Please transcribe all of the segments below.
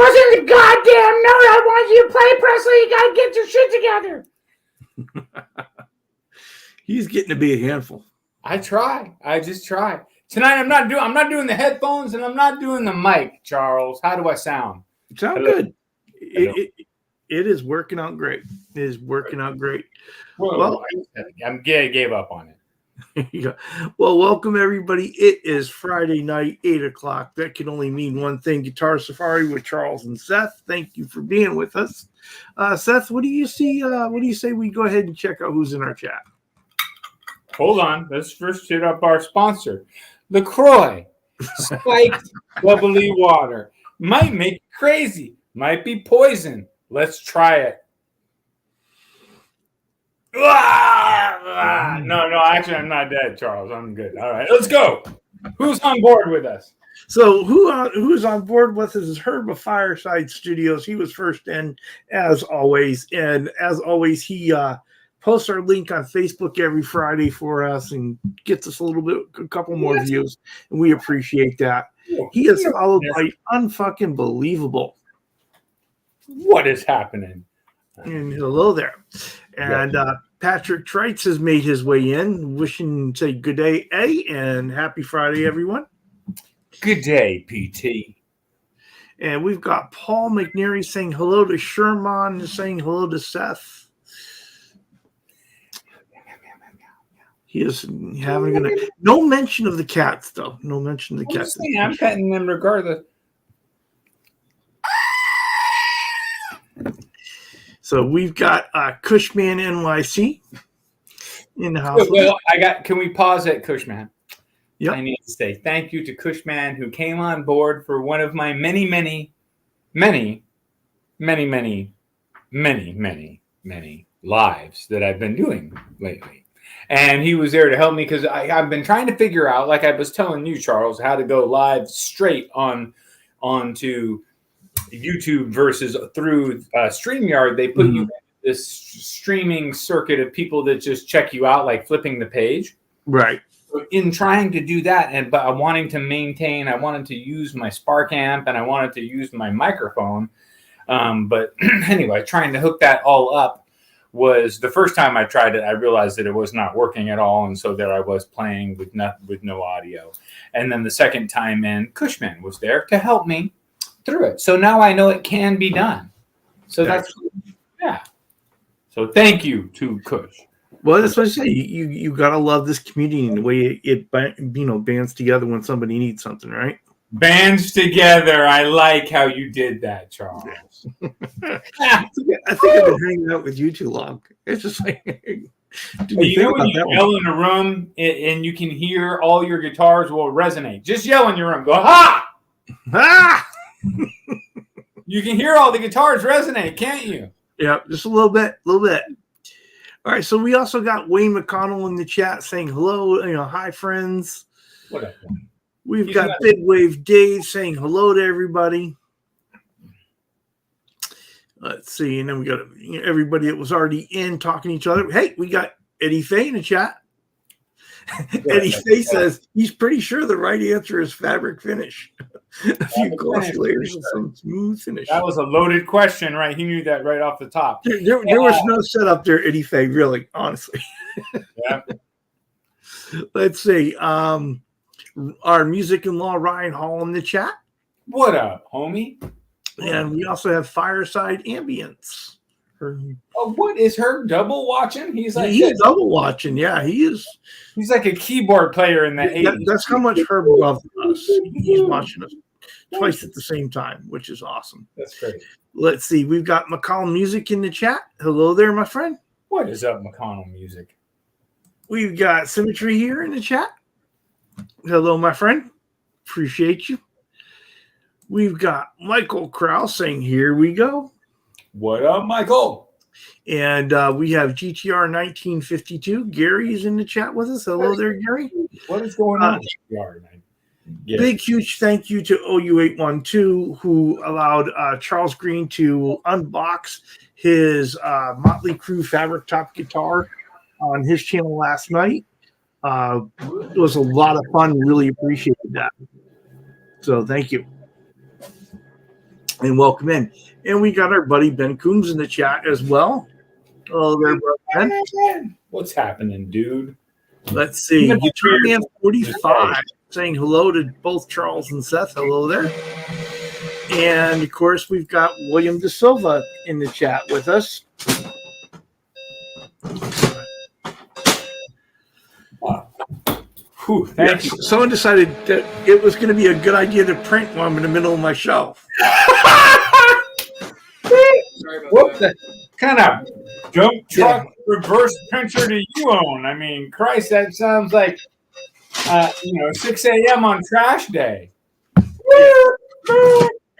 wasn't a goddamn note. I wanted you to play, Presley. You got to get your shit together. He's getting to be a handful. I try. I just try. Tonight I'm not doing the headphones and I'm not doing the mic, Charles. How do I sound? Sound good. It is working out great. It is working out great. Well, I gave up on it. Yeah. Well, welcome everybody. It is Friday night, 8:00. That can only mean one thing: Guitar Safari with Charles and Seth. Thank you for being with us. Seth, what do you see? What do you say we go ahead and check out who's in our chat? Hold on. Let's first hit up our sponsor. LaCroix. Spiked bubbly water. Might make you crazy. Might be poison. Let's try it. No, actually, I'm not dead, Charles. I'm good. All right, let's go. Who's on board with us? So who's on board with us is Herb of Fireside Studios. He was first in, as always. And as always, he posts our link on Facebook every Friday for us and gets us a couple more views. And we appreciate that. He is followed by Unfucking Believable. What is happening? And hello there. And Patrick Trites has made his way in. Wishing say good day, and happy Friday, everyone. Good day, PT. And we've got Paul McNary saying hello to Sherman and saying hello to Seth. He is having no mention of the cats, though. No mention of the cats. I'm petting them regardless. So we've got Cushman NYC in the house. Well, can we pause at Cushman? Yep. I need to say thank you to Cushman, who came on board for one of my many lives that I've been doing lately. And he was there to help me because I've been trying to figure out, like I was telling you, Charles, how to go live straight onto YouTube versus through StreamYard. They put you in this streaming circuit of people that just check you out, like flipping the page. Right. In trying to do that, but I wanted to use my Spark amp and I wanted to use my microphone. But anyway, trying to hook that all up was the first time I tried it. I realized that it was not working at all. And so there I was playing with no audio. And then the second time in, Cushman was there to help me through it. So now I know it can be done. So So thank you to Cush. Well, that's what I say. You gotta love this community and the way it bands together when somebody needs something, right? Bands together. I like how you did that, Charles. I think I've been hanging out with you too long. It's just like when you yell in a room and you can hear all your guitars will resonate. Just yell in your room. Go, ha! Ah! You can hear all the guitars resonate, can't you? Yeah, just a little bit. All right, so we also got Wayne McConnell in the chat saying hello, hi friends. What up? We've got Big Wave Dave saying hello to everybody. Let's see, and then we got everybody that was already in talking to each other. Hey, we got Eddie Fay in the chat. Eddie Fay says he's pretty sure the right answer is fabric finish. A few glossy layers and some smooth finish. That was a loaded question, right? He knew that right off the top. There was no setup there, Eddie Fay, really, honestly. Yeah. Let's see. Our music in law, Ryan Hall, in the chat. What up, homie? And we also have Fireside Ambience. What is Herb double watching? He's double watching. Yeah, he is. He's like a keyboard player in the 80s. That's how much Herb loves us. He's watching us twice at the same time, which is awesome. That's great. Let's see. We've got McConnell Music in the chat. Hello there, my friend. What is up, McConnell Music? We've got Symmetry here in the chat. Hello, my friend. Appreciate you. We've got Michael Krause saying, here we go. What up, Michael? And we have GTR 1952. Gary's in the chat with us. Hello there, Gary. What is going on? GTR? Big, huge thank you to OU812, who allowed Charles Green to unbox his Motley Crue Fabric Top guitar on his channel last night. It was a lot of fun. Really appreciated that. So thank you. and welcome in. And we got our buddy Ben Coombs in the chat as well. Hello there, brother Ben. What's happening, dude? Let's see. Guitar Man 45 saying hello to both Charles and Seth. Hello there. And of course, we've got William De Silva in the chat with us. Whew, thank you. Someone decided that it was going to be a good idea to print while I'm in the middle of my show. What the kind of dump truck reverse printer do you own? I mean, Christ, that sounds like 6 a.m. on trash day.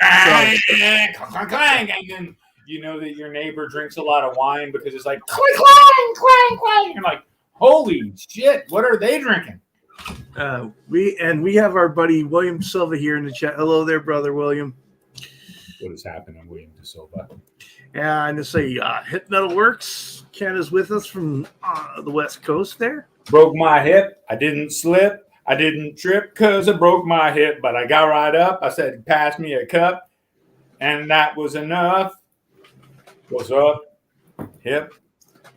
And then you know that your neighbor drinks a lot of wine because it's like clang, clang, clang, clang. You're like, holy shit, what are they drinking? We have our buddy William Silva here in the chat. Hello there, brother William. What is happening, William De Silva? And to say, Hip Metal Works, Ken is with us from the West Coast there. Broke my hip. I didn't slip. I didn't trip because I broke my hip, but I got right up. I said, pass me a cup, and that was enough. What's up, hip?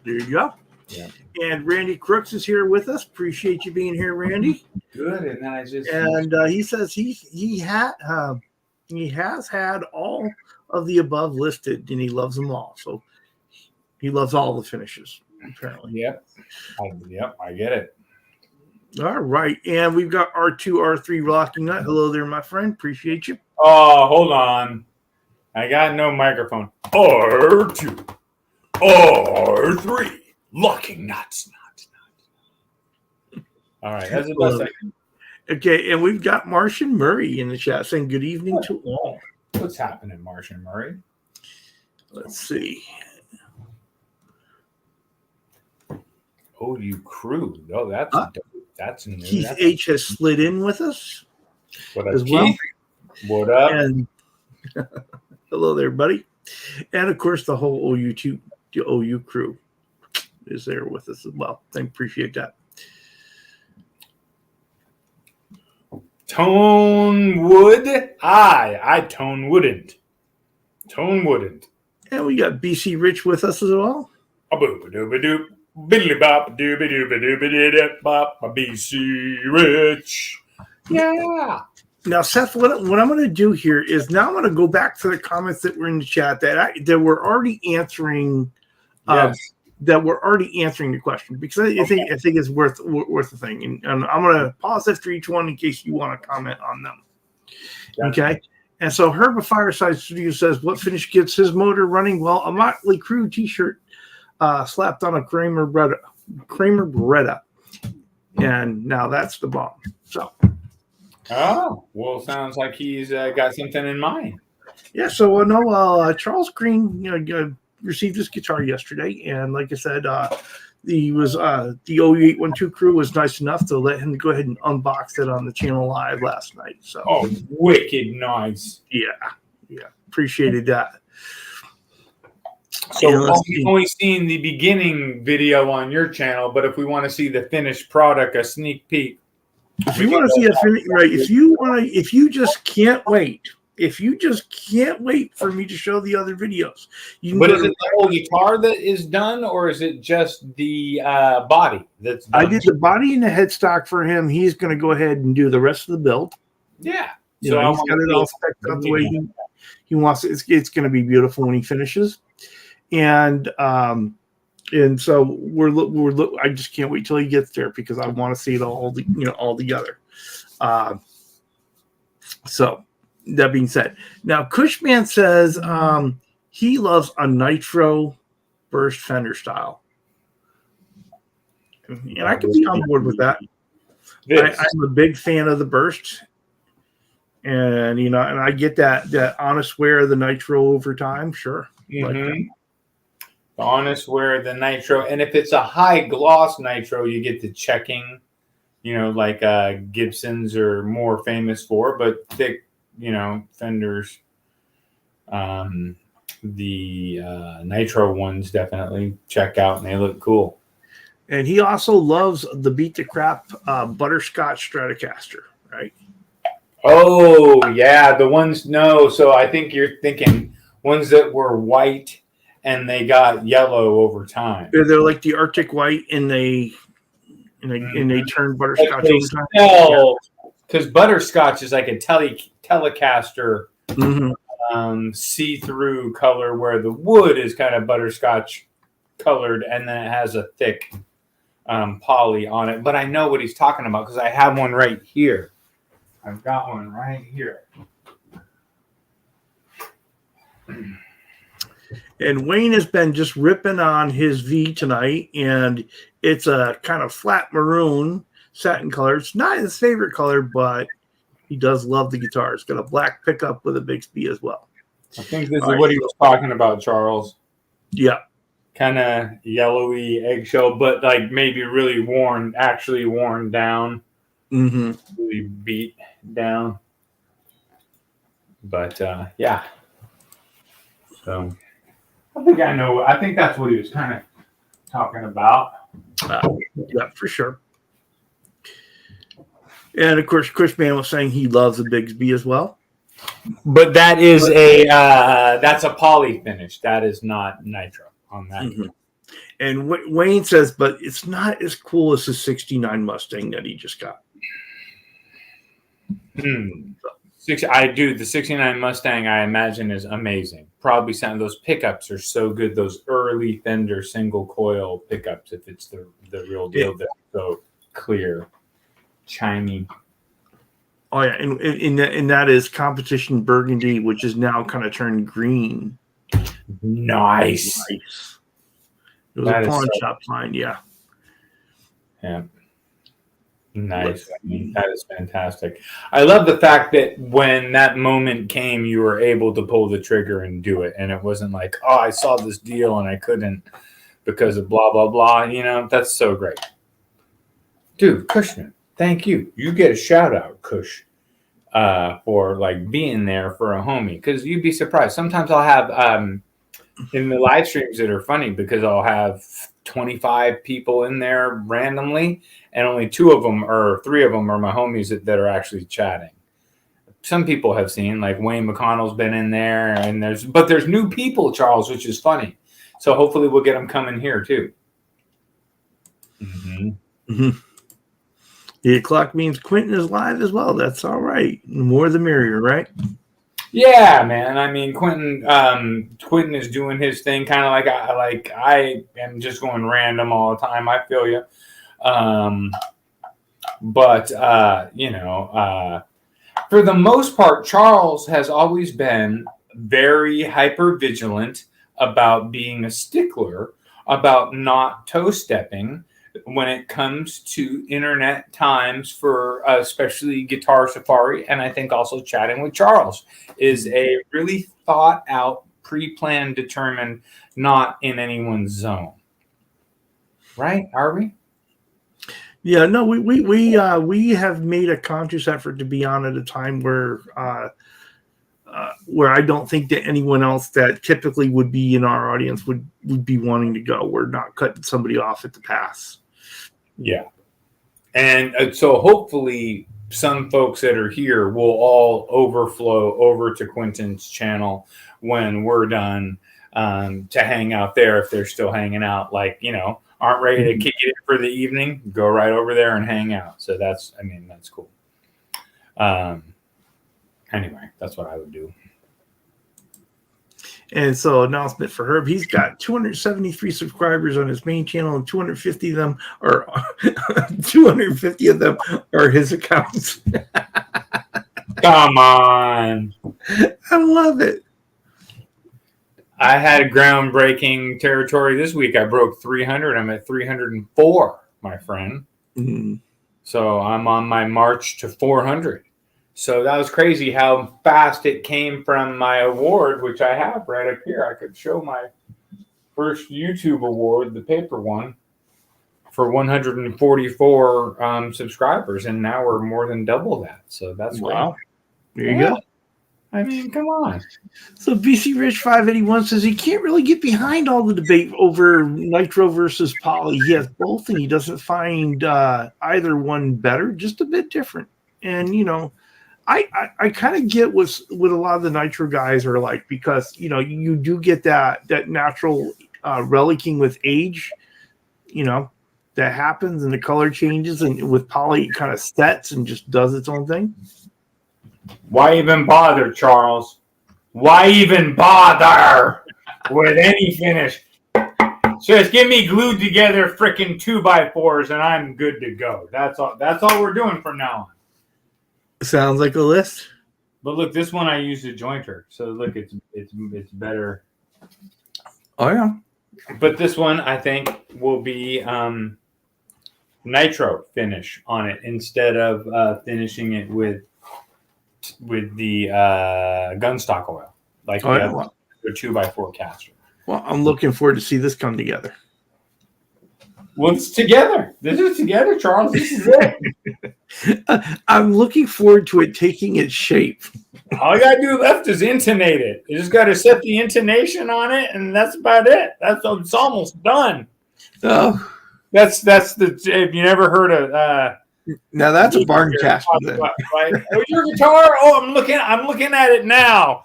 There you go. Yeah. And Randy Crooks is here with us. Appreciate you being here, Randy. Good. And then he says he has had all of the above listed, and he loves them all. So he loves all the finishes, apparently. Yep. I get it. All right. And we've got R2, R3 locking up. Hello there, my friend. Appreciate you. Oh, hold on. I got no microphone. R2, R3, locking nuts. All right. That's the best I can. Okay. And we've got Martian Murray in the chat saying good evening to all. What's happening, Martian Murray? Let's see. Oh, you crew. Oh, that's new. Keith H has slid in with us. What up, as Keith? well. What up? And hello there, buddy. And of course, the whole OU crew is there with us as well. I appreciate that. Tone wood? I tone wouldn't. Tone wouldn't. And we got BC Rich with us as well. A-boop-a-doop-a-doop. Biddly-bop-a-doop-a-doop-a-doop-bop. BC Rich. Yeah. Now, Seth, what I'm going to do here is now I'm going to go back to the comments that were in the chat that were already answering. Yes. That we're already answering the question because I think it's worth a thing, and I'm going to pause after each one in case you want to comment on them. Yeah. Okay, and so Herb of Fireside Studio says, "What finish gets his motor running?" Well, a Motley Crue T-shirt slapped on a Kramer Beretta, and now that's the bomb. So, oh well, sounds like he's got something in mind. Yeah. So Charles Green, received his guitar yesterday, and like I said, the OU812 crew was nice enough to let him go ahead and unbox it on the channel live last night. So, wicked nice. Yeah, appreciated that. So we've only seen the beginning video on your channel, but if we want to see the finished product, a sneak peek. If you want to see a finish, right? If you just can't wait. If you just can't wait for me to show the other videos, but is it the whole guitar that is done, or is it just the body that's done? I did the body and the headstock for him. He's going to go ahead and do the rest of the build. Yeah, he's got it all spec'd out the way he wants it. It's going to be beautiful when he finishes, and so I just can't wait till he gets there because I want to see it all together. So. That being said, now Cushman says he loves a Nitro burst fender style, and I can be on board with that. I'm a big fan of the burst, and and I get that honest wear of the Nitro over time. Sure, the honest wear of the Nitro, and if it's a high gloss Nitro, you get the checking, like Gibsons are more famous for, but thick. Fenders, the Nitro ones definitely check out and they look cool. And he also loves the Beat the Crap Butterscotch Stratocaster, right? Oh, yeah, the ones, no, so I think you're thinking ones that were white and they got yellow over time. They're like the Arctic White, and they turn butterscotch over time. No, because butterscotch is like a Telecaster see-through color, where the wood is kind of butterscotch colored, and then it has a thick poly on it. But I know what he's talking about because I have one right here. I've got one right here. And Wayne has been just ripping on his V tonight, and it's a kind of flat maroon satin color. It's not his favorite color, but he does love the guitar. It's got a black pickup with a Bixby as well. I think this is what he was talking about, Charles. Yeah. Kind of yellowy eggshell, but like maybe really worn down. Mm-hmm. Really beat down. But yeah. So I think that's what he was kind of talking about. Yeah, for sure. And of course, Chris Mann was saying he loves the Bixby as well. But that is that's a poly finish. That is not nitro on that. Mm-hmm. And Wayne says, but it's not as cool as the '69 Mustang that he just got. The '69 Mustang, I imagine, is amazing. Probably some of those pickups are so good. Those early Fender single coil pickups, if it's the real deal, they're so clear, chimey. Oh yeah, and that is competition burgundy, which is now kind of turned green. Nice. It was a pawn shop find, yeah. Yeah. Nice. That is fantastic. I love the fact that when that moment came, you were able to pull the trigger and do it. And it wasn't like, oh, I saw this deal and I couldn't because of blah, blah, blah. You know, that's so great. Dude, Cushman, thank you. You get a shout out, Cush, for like being there for a homie. Because you'd be surprised. Sometimes I'll have in the live streams that are funny because I'll have 25 people in there randomly, and only 3 of them are my homies that are actually chatting. Some people have seen, like Wayne McConnell's been in there, and there's new people, Charles, which is funny. So hopefully we'll get them coming here too. Mm-hmm. Mm-hmm. 8 o'clock means Quentin is live as well. That's all right. More the merrier, right? Yeah, man. I mean, Quentin is doing his thing, kind of like I am just going random all the time. I feel you. But for the most part, Charles has always been very hyper vigilant about being a stickler about not toe stepping when it comes to internet times for especially Guitar Safari, and I think also chatting with Charles is a really thought out, pre-planned, determined, not in anyone's zone. Right? Are we? Yeah, no, we have made a conscious effort to be on at a time where I don't think that anyone else that typically would be in our audience would be wanting to go. We're not cutting somebody off at the pass. Yeah. And so hopefully some folks that are here will all overflow over to Quentin's channel when we're done to hang out there if they're still hanging out, like, aren't ready to kick it for the evening, go right over there and hang out. So that's cool. Anyway, that's what I would do. And so, announcement for Herb: he's got 273 subscribers on his main channel, and 250 of them are his accounts. Come on, I love it. I had groundbreaking territory this week. I broke 300. I'm at 304, my friend. Mm-hmm. So I'm on my march to 400. So that was crazy how fast it came from my award, which I have right up here. I could show my first YouTube award, the paper one, for 144 subscribers. And now we're more than double that. So that's wow. There you go. I mean, come on. So BC Rich 581 says he can't really get behind all the debate over Nitro versus Poly. He has both, and he doesn't find either one better, just a bit different. And, I kind of get what a lot of the Nitro guys are like, because you do get that natural relicing with age, that happens, and the color changes, and with poly it kind of sets and just does its own thing. Why even bother, Charles? Why even bother with any finish? Just give me glued together frickin' 2x4s and I'm good to go. That's all we're doing from now on. Sounds like a list. But look, this one I used a jointer, so look, it's better. Oh yeah. But this one I think will be nitro finish on it instead of finishing it with the gunstock oil, like the 2x4 caster. Well, I'm looking forward to see this come together. Well, it's together. This is together, Charles. This is it. I'm looking forward to it taking its shape. All you gotta do left is intonate it. You just gotta set the intonation on it, and that's about it. It's almost done. Oh, that's the. If you never heard of. Now that's a barn cast. Right? Oh, your guitar. Oh, I'm looking at it now.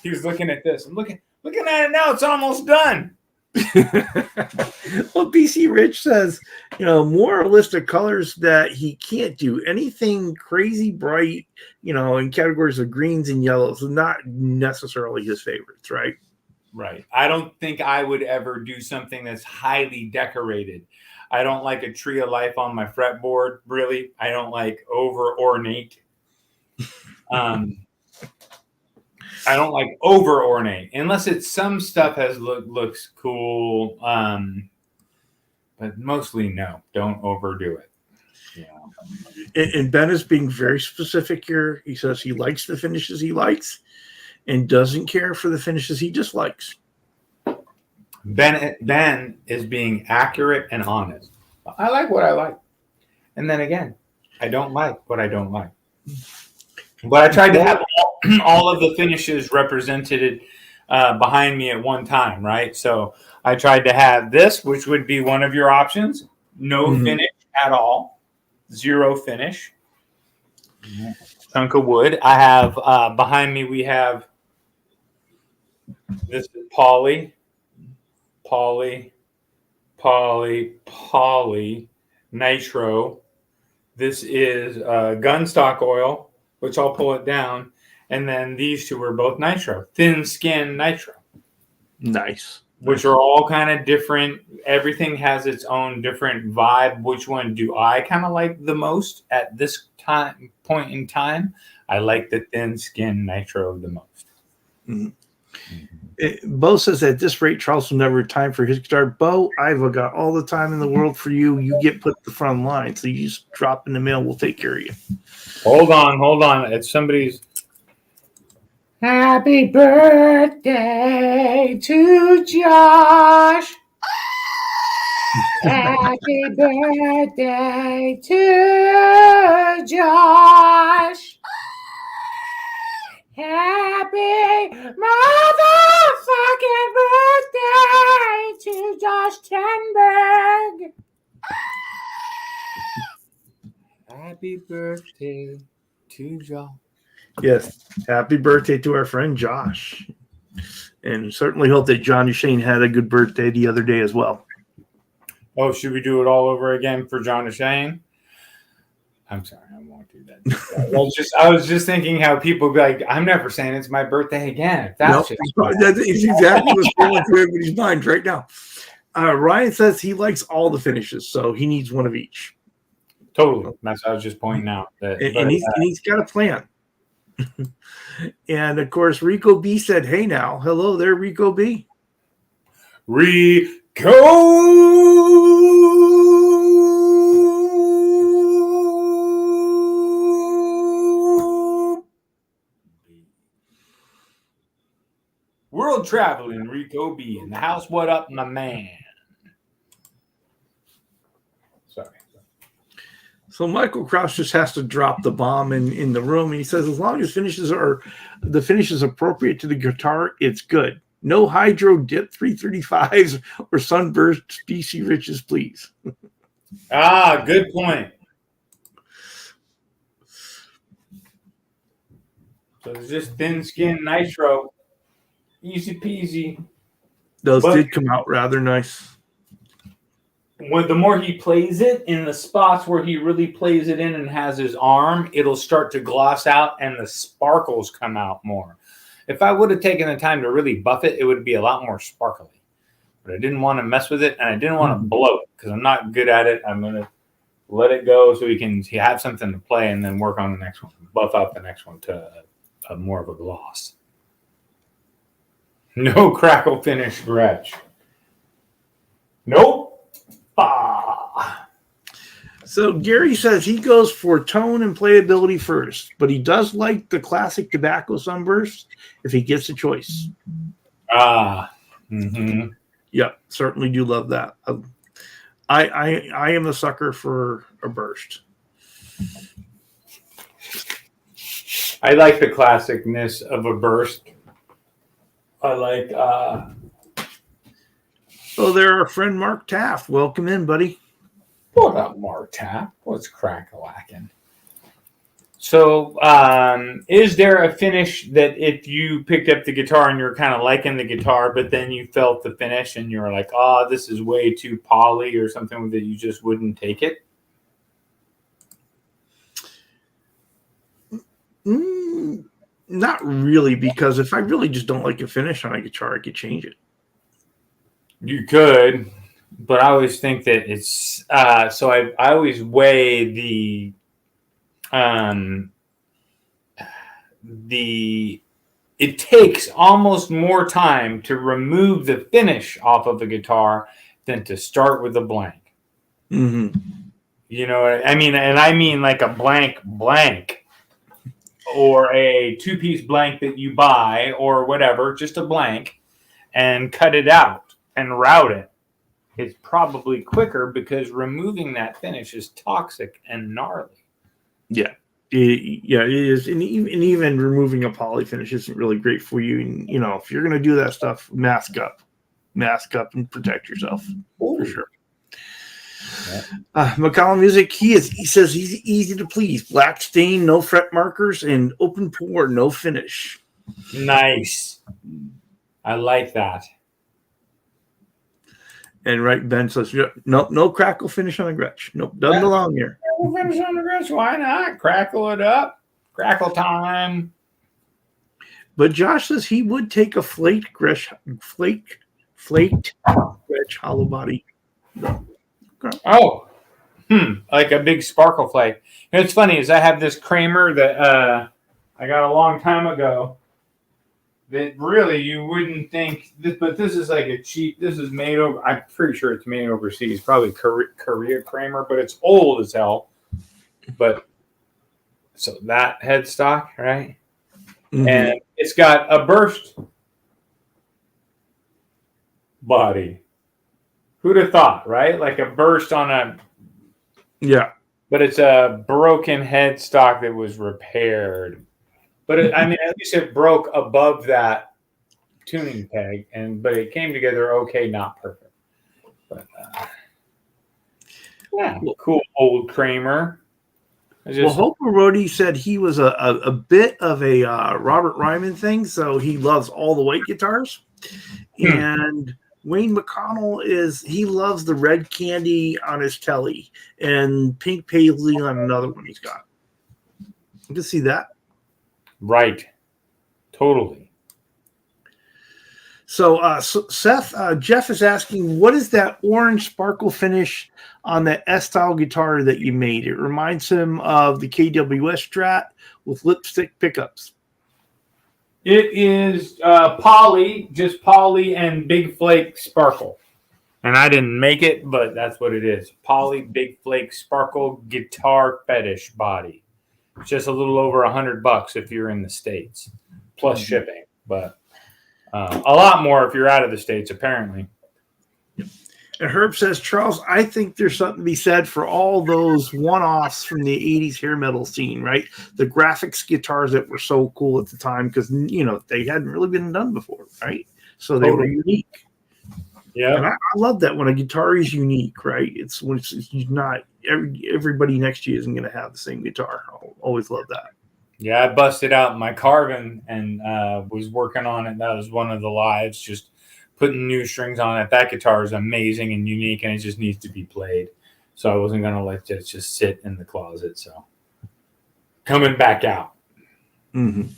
He was looking at this. I'm looking at it now. It's almost done. Well, BC Rich says, more a list of colors that he can't do. Anything crazy bright, in categories of greens and yellows, not necessarily his favorites, right? Right. I don't think I would ever do something that's highly decorated. I don't like a tree of life on my fretboard, really. I don't like over ornate. I don't like over ornate unless it's some stuff looks cool. But mostly no, don't overdo it. And Ben is being very specific here. He says he likes the finishes he likes and doesn't care for the finishes he dislikes. Ben is being accurate and honest. I like what I like. And then again, I don't like what I don't like. But I tried to have all of the finishes represented behind me at one time, right? So I tried to have this, which would be one of your options. No finish at all. Zero finish. Chunk of wood. I have behind me, we have this is poly, nitro. This is gunstock oil, which I'll pull it down. And then these two were both nitro, thin skin nitro. Nice. Which are all kind of different. Everything has its own different vibe. Which one do I kind of like the most at this point in time? I like the thin skin nitro the most. Bo says at this rate, Charles will never have time for his guitar. Bo, I've got all the time in the world for you. You get put the front line, so you just drop in the mail. We'll take care of you. Hold on. It's somebody's. Happy birthday to Josh. Happy birthday to Josh. Happy motherfucking birthday to Josh Tenberg. Happy birthday to Josh. Yes, happy birthday to our friend Josh. And certainly hope that John Shane had a good birthday the other day as well. Oh, should we do it all over again for John Shane? I'm sorry, I won't do that. I was just thinking how people be like, I'm never saying it's my birthday again. That's exactly what's going through everybody's mind right now. Ryan says he likes all the finishes, so he needs one of each. Totally. That's what I was just pointing out. And he's got a plan. And of course, Rico B said, "Hey now, hello there, Rico B." Rico, world traveling Rico B in the house. What up, my man? Sorry. So Michael Krause just has to drop the bomb in the room. And he says, as long as the finish is appropriate to the guitar, it's good. No hydro dip 335s or sunburst BC Riches, please. Good point. So it's just thin skin Nitro. Easy peasy. Those did come out rather nice. When the more he plays it in the spots where he really plays it in and has his arm, it'll start to gloss out and the sparkles come out more. If I would have taken the time to really buff it, it would be a lot more sparkly. But I didn't want to mess with it, and I didn't want to blow it because I'm not good at it. I'm going to let it go so he can have something to play and then work on the next one. Buff out the next one to a more of a gloss. No crackle finish Gretsch. Nope. Ah. So Gary says he goes for tone and playability first, but he does like the classic tobacco sunburst if he gets a choice. Mm-hmm. Yep, certainly do love that. I am a sucker for a burst. I like the classicness of a burst. I like Oh, there, our friend Mark Taft. Welcome in, buddy. What up, Mark Taft? What's crack-a-lackin'? So, is there a finish that if you picked up the guitar and you're kind of liking the guitar, but then you felt the finish and you're like, oh, this is way too poly or something that you just wouldn't take it? Not really, because if I really just don't like a finish on a guitar, I could change it. You could, but I always think that it's so I always weigh it takes almost more time to remove the finish off of a guitar than to start with a blank. Mm-hmm. You know what I mean? And I mean like a blank or a two-piece blank that you buy or whatever, just a blank, and cut it out and route it. It's probably quicker because removing that finish is toxic and gnarly. Yeah. It is. And even removing a poly finish isn't really great for you. And, you know, if you're going to do that stuff, mask up and protect yourself. Ooh. For sure. McCollum Music, he says he's easy to please. Black stain, no fret markers, and open pour, no finish. Nice. I like that. And right, Ben says, no crackle finish on the Gretsch. Nope, doesn't belong here. Crackle finish on the Gretsch, why not? Crackle it up. Crackle time. But Josh says he would take a flaked Gretsch hollow body. Oh, like a big sparkle flake. You know, what's funny is I have this Kramer that I got a long time ago that really you wouldn't think this, but this is like a cheap. This is made over. I'm pretty sure it's made overseas, probably Korea Kramer, but it's old as hell. But so that headstock, right? Mm-hmm. And it's got a burst body. Who'd have thought, right? Like a burst on a... Yeah. But it's a broken headstock that was repaired. But I mean, at least it broke above that tuning peg, but it came together okay, not perfect. But yeah, cool old Kramer. Hope Rody said he was a bit of a Robert Ryman thing, so he loves all the white guitars. And Wayne McConnell he loves the red candy on his telly and pink paisley on another one he's got. You can see that. Right. Totally. So Seth, Jeff is asking, what is that orange sparkle finish on that S-style guitar that you made? It reminds him of the KWS Strat with lipstick pickups. It is poly, just poly and big flake sparkle. And I didn't make it, but that's what it is. Poly, big flake sparkle guitar fetish body. It's just a little over $100 if you're in the States, plus shipping. But a lot more if you're out of the States, apparently. And Herb says, Charles, I think there's something to be said for all those one-offs from the 80s hair metal scene, right? The graphics guitars that were so cool at the time because, you know, they hadn't really been done before, right? So they were unique. Yeah. And I love that when a guitar is unique, right? It's not everybody next to you isn't going to have the same guitar. I'll always love that. Yeah, I busted out my carving and was working on it. That was one of the lives, just putting new strings on it. That guitar is amazing and unique, and it just needs to be played. So I wasn't going to let it just sit in the closet. So coming back out. Mm-hmm.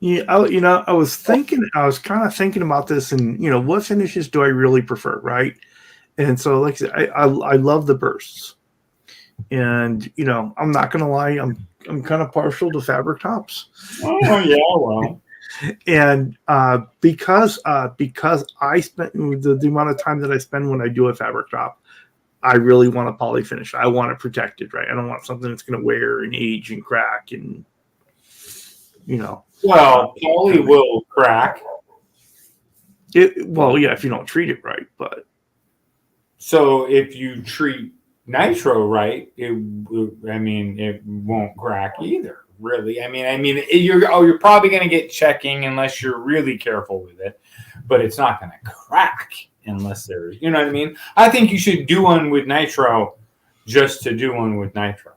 Yeah, I was kind of thinking about this, and what finishes do I really prefer, right? And so, like I said, I love the bursts, and I'm not gonna lie, I'm kind of partial to fabric tops. Oh yeah, well, and because I spent the amount of time that I spend when I do a fabric top, I really want a poly finish. I want it protected, right? I don't want something that's going to wear and age and crack, and well, poly will crack. Well, yeah, if you don't treat it right, but so if you treat nitro right, it won't crack either. Really, you're probably going to get checking unless you're really careful with it, but it's not going to crack unless there's, you know what I mean. I think you should do one with nitro, just to do one with nitro.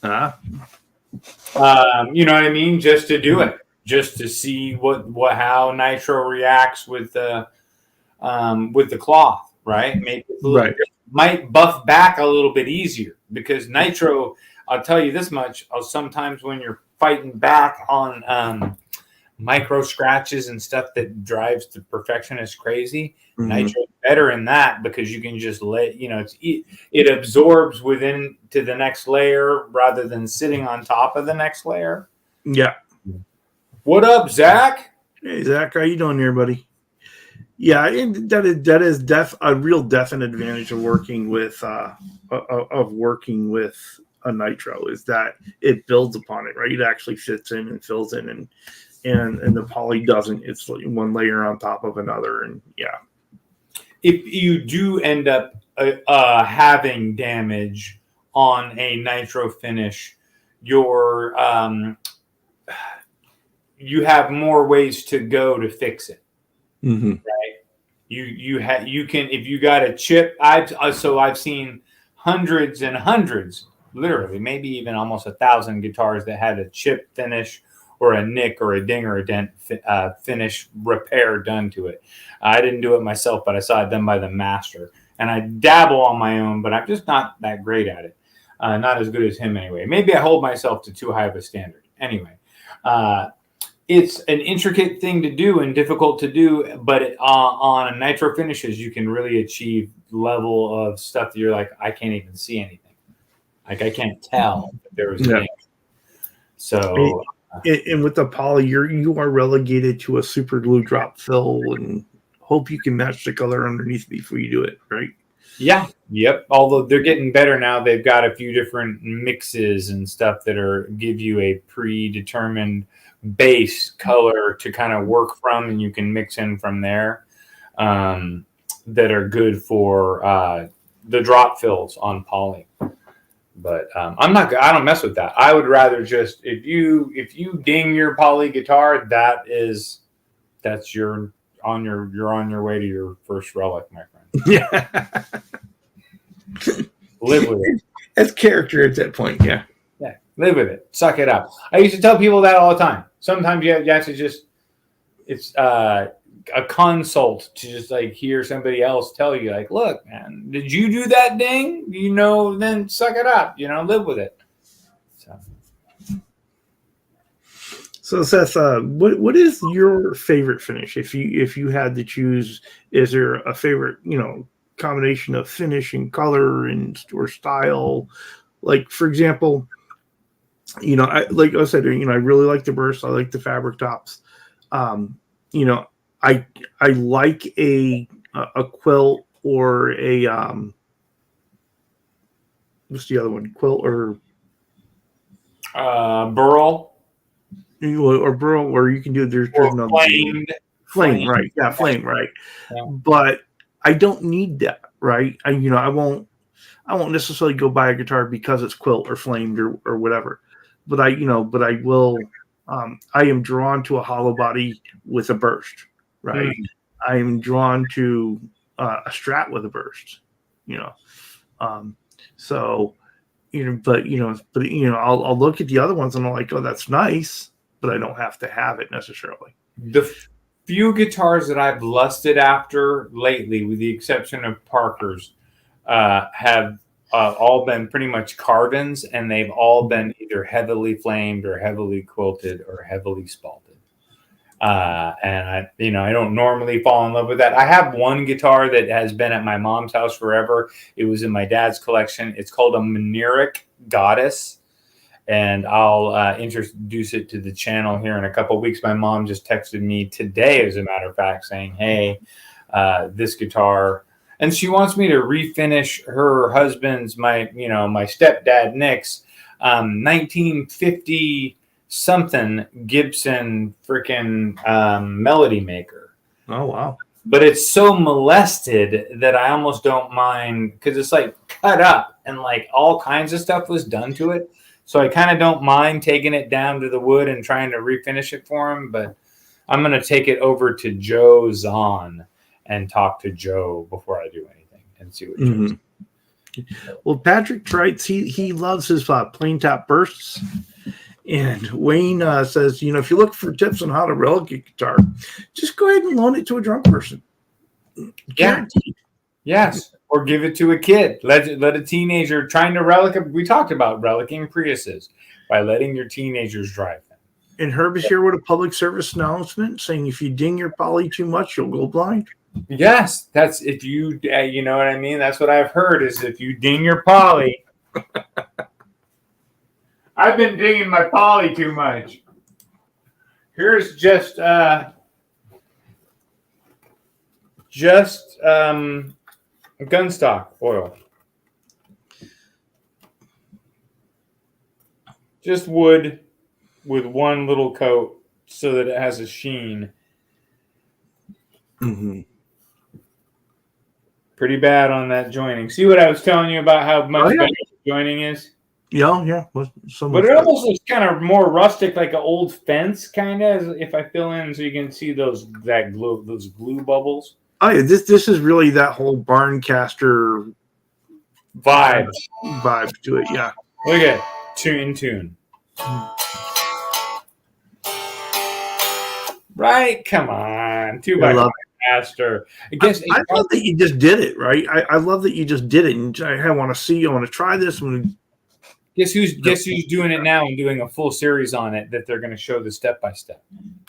You know what I mean? Just to do it, just to see how nitro reacts with the cloth, right? Maybe might buff back a little bit easier because nitro. I'll tell you this much: sometimes when you're fighting back on micro scratches and stuff that drives the perfectionist crazy, nitro is better in that because you can just it absorbs within to the next layer rather than sitting on top of the next layer. Yeah. What up, Zach? Hey, Zach, how you doing here, buddy? Yeah, that is a real definite advantage of working with a nitro is that it builds upon it, right? It actually fits in and fills in, and the poly doesn't. It's like one layer on top of another, and yeah. If you do end up having damage on a nitro finish, you have more ways to go to fix it. Mm-hmm. Right? You can, if you got a chip. I've seen hundreds and hundreds, literally maybe even almost 1,000 guitars that had a chip finish or a nick or a ding or a dent finish repair done to it. I didn't do it myself, but I saw it done by the master. And I dabble on my own, but I'm just not that great at it. Not as good as him anyway. Maybe I hold myself to too high of a standard. Anyway, it's an intricate thing to do and difficult to do, but on nitro finishes, you can really achieve level of stuff that you're like, I can't even see anything. Like I can't tell if there was anything. So, and with the poly, you are relegated to a super glue drop fill and hope you can match the color underneath before you do it, right? Yeah. Yep. Although they're getting better now, they've got a few different mixes and stuff that give you a predetermined base color to kind of work from, and you can mix in from there. That are good for the drop fills on poly. But I don't mess with that. I would rather just if you ding your poly guitar, you're on your way to your first relic, my friend. Yeah. Live with it. That's character at that point, yeah. Yeah, live with it. Suck it up. I used to tell people that all the time. Sometimes you have to just it's a consult to just like hear somebody else tell you, like, look, man, did you do that ding? Then suck it up. Live with it. So Seth, what is your favorite finish? If you had to choose, is there a favorite, combination of finish and color or style? Like, for example, like I said, I really like the burst. I like the fabric tops. I like a quilt or a what's the other one? Quilt or burl. Or burl, or you can do there's another flame, right? Yeah, flame, right. Yeah. But I don't need that, right? I won't necessarily go buy a guitar because it's quilt or flamed or whatever. But I will. I am drawn to a hollow body with a burst, right? Mm-hmm. I am drawn to a Strat with a burst, So but I'll look at the other ones and I'm like, oh, that's nice, but I don't have to have it necessarily. The few guitars that I've lusted after lately, with the exception of Parker's, have all been pretty much carvings, and they've all been either heavily flamed or heavily quilted or heavily spalted. And I don't normally fall in love with that. I have one guitar that has been at my mom's house forever. It was in my dad's collection. It's called a Maneric Goddess, and I'll introduce it to the channel here in a couple of weeks. My mom just texted me today, as a matter of fact, saying, "Hey, this guitar." And she wants me to refinish her husband's, my stepdad Nick's 1950 something Gibson freaking Melody Maker. Oh wow! But it's so molested that I almost don't mind, because it's like cut up and like all kinds of stuff was done to it. So I kind of don't mind taking it down to the wood and trying to refinish it for him. But I'm going to take it over to Joe Zahn and talk to Joe before I do anything and see what Joe says. Well, Patrick writes he loves his plain top bursts. And Wayne says, if you look for tips on how to relic a guitar, just go ahead and loan it to a drunk person. Guaranteed. Yes. Or give it to a kid. Let a teenager trying to relic. We talked about relicking Priuses by letting your teenagers drive them. And Herb is here with a public service announcement saying if you ding your poly too much, you'll go blind. Yes. That's if you, you know what I mean? That's what I've heard is if you ding your poly. I've been dinging my poly too much. Here's just gunstock oil. Just wood with one little coat so that it has a sheen. Mm-hmm. Pretty bad on that joining. See what I was telling you about how much better joining is? Yeah. But it almost looks kind of more rustic, like an old fence, kind of. If I fill in, so you can see those glue bubbles. Oh yeah, this is really that whole Barncaster vibe to it. Yeah, look at tune. Right? Come on, 2x4. I guess I love that you just did it. Right? I love that you just did it, and I want to try this. Guess who's doing it now and doing a full series on it that they're going to show the step-by-step.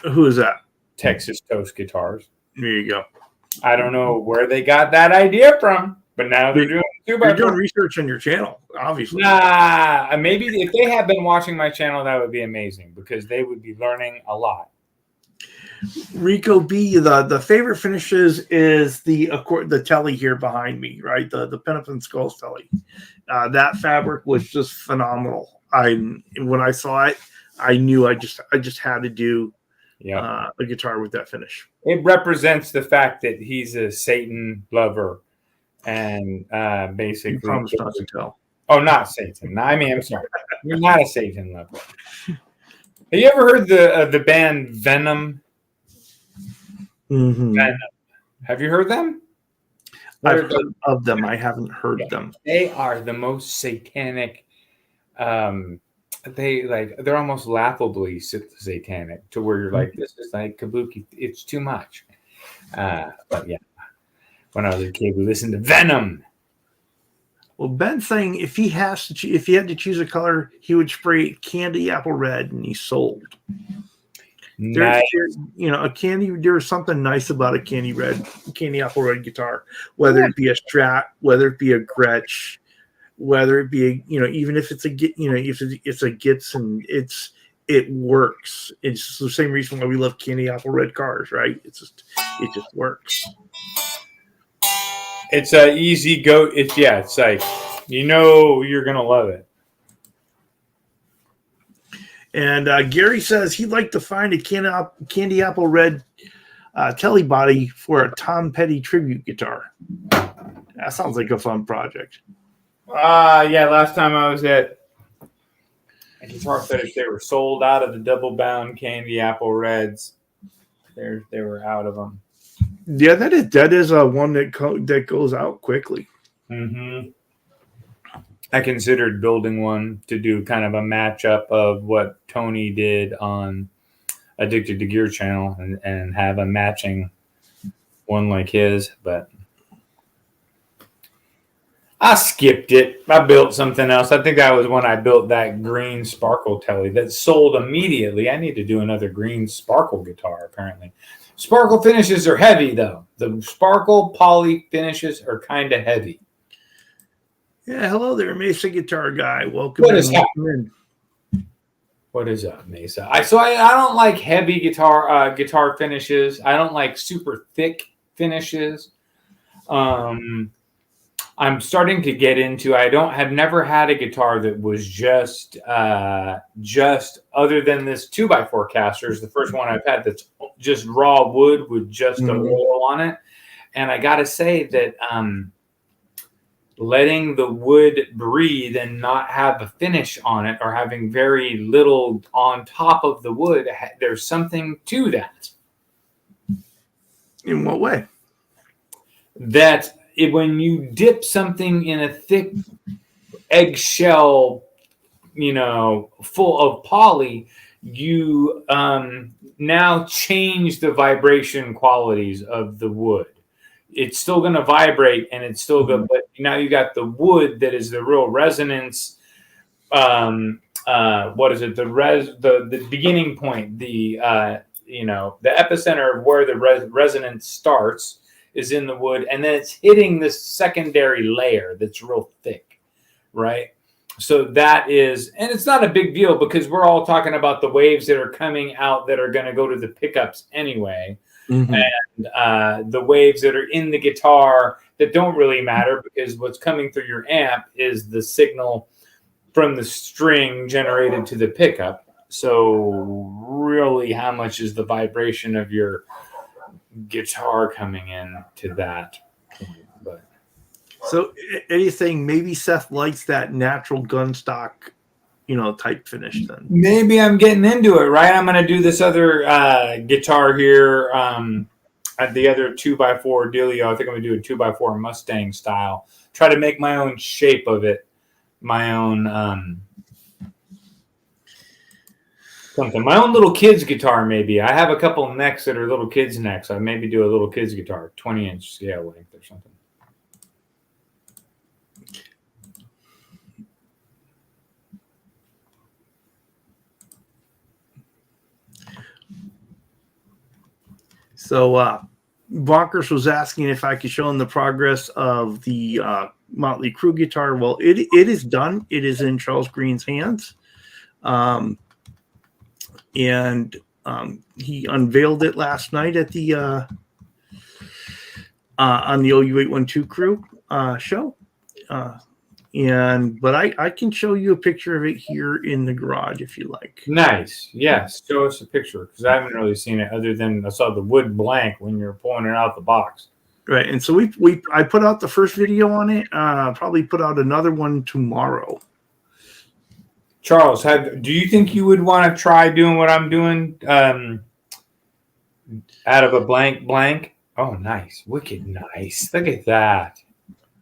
Who is that? Texas Toast Guitars. There you go. I don't know where they got that idea from, but now they're doing 2x4. You're doing research on your channel, obviously. Nah, maybe if they have been watching my channel, that would be amazing because they would be learning a lot. Rico B, the favorite finishes is the telly here behind me, right? The Pinup and Skulls telly. That fabric was just phenomenal. When I saw it, I knew I just had to do a guitar with that finish. It represents the fact that he's a Satan lover, and basically. You promised not to tell. Oh, not Satan. I mean, I'm sorry. You're not a Satan lover. Have you ever heard the band Venom? Mm-hmm. Venom. Have you heard them? I've heard of them. I haven't heard them. They are the most satanic. They're almost laughably satanic to where you're like, this is like kabuki. It's too much. But yeah, when I was a kid, we listened to Venom. Well, Ben's saying if he had to choose a color, he would spray candy apple red, and he sold. Nice. There's something nice about a candy apple red guitar, whether it be a Strat, whether it be a Gretsch, whether it be even if it's a Gibson, it works. It's the same reason why we love candy apple red cars, right? It just works. It's a easy go. It's like you're gonna love it. And Gary says he'd like to find a candy apple red telly body for a Tom Petty tribute guitar. That sounds like a fun project. Yeah. Last time I was at a Guitar Fetish, they were sold out of the double bound candy apple reds. They were out of them. Yeah, that is one that goes out quickly. Mm-hmm. I considered building one to do kind of a matchup of what Tony did on Addicted to Gear channel and have a matching one like his, but I skipped it. I built something else. I think that was when I built that green sparkle telly that sold immediately. I need to do another green sparkle guitar, apparently. Sparkle finishes are heavy, though. The sparkle poly finishes are kind of heavy. Yeah, hello there, Mesa Guitar Guy. Welcome What is in. What is up, Mesa? I don't like heavy guitar finishes. I don't like super thick finishes. I'm starting to get into. Have never had a guitar that was just other than this 2x4 casters. The first one I've had that's just raw wood with just a roll on it, and I got to say that letting the wood breathe and not have a finish on it, or having very little on top of the wood, there's something to that. In what way? That when you dip something in a thick eggshell, full of poly, you now change the vibration qualities of the wood. It's still going to vibrate and it's still good, but now you got the wood that is the real resonance. What is it? The beginning point, the epicenter of where the resonance starts is in the wood, and then it's hitting this secondary layer that's real thick, right? So that is, and it's not a big deal because we're all talking about the waves that are coming out that are going to go to the pickups anyway. And the waves that are in the guitar that don't really matter, because what's coming through your amp is the signal from the string generated to the pickup. So really, how much is the vibration of your guitar coming in to that? But so anything, maybe Seth likes that natural gun stock type finish then. Maybe I'm getting into it, right? I'm going to do this other guitar here at the other 2x4 dealio. I think I'm going to do a 2x4 Mustang style. Try to make my own shape of it, my own something. My own little kids guitar, maybe. I have a couple necks that are little kids necks. I maybe do a little kids guitar, 20-inch scale length or something. So Bonkers was asking if I could show him the progress of the Motley Crue guitar. Well, it is done. It is in Charles Green's hands. And he unveiled it last night at the on the OU812 Crew show. But I can show you a picture of it here in the garage if you like. Nice. Yes. Show us a picture, because I haven't really seen it other than I saw the wood blank when you were pulling it out the box. Right. And so I put out the first video on it. Probably put out another one tomorrow. Charles, do you think you would want to try doing what I'm doing out of a blank? Oh, nice. Wicked nice. Look at that.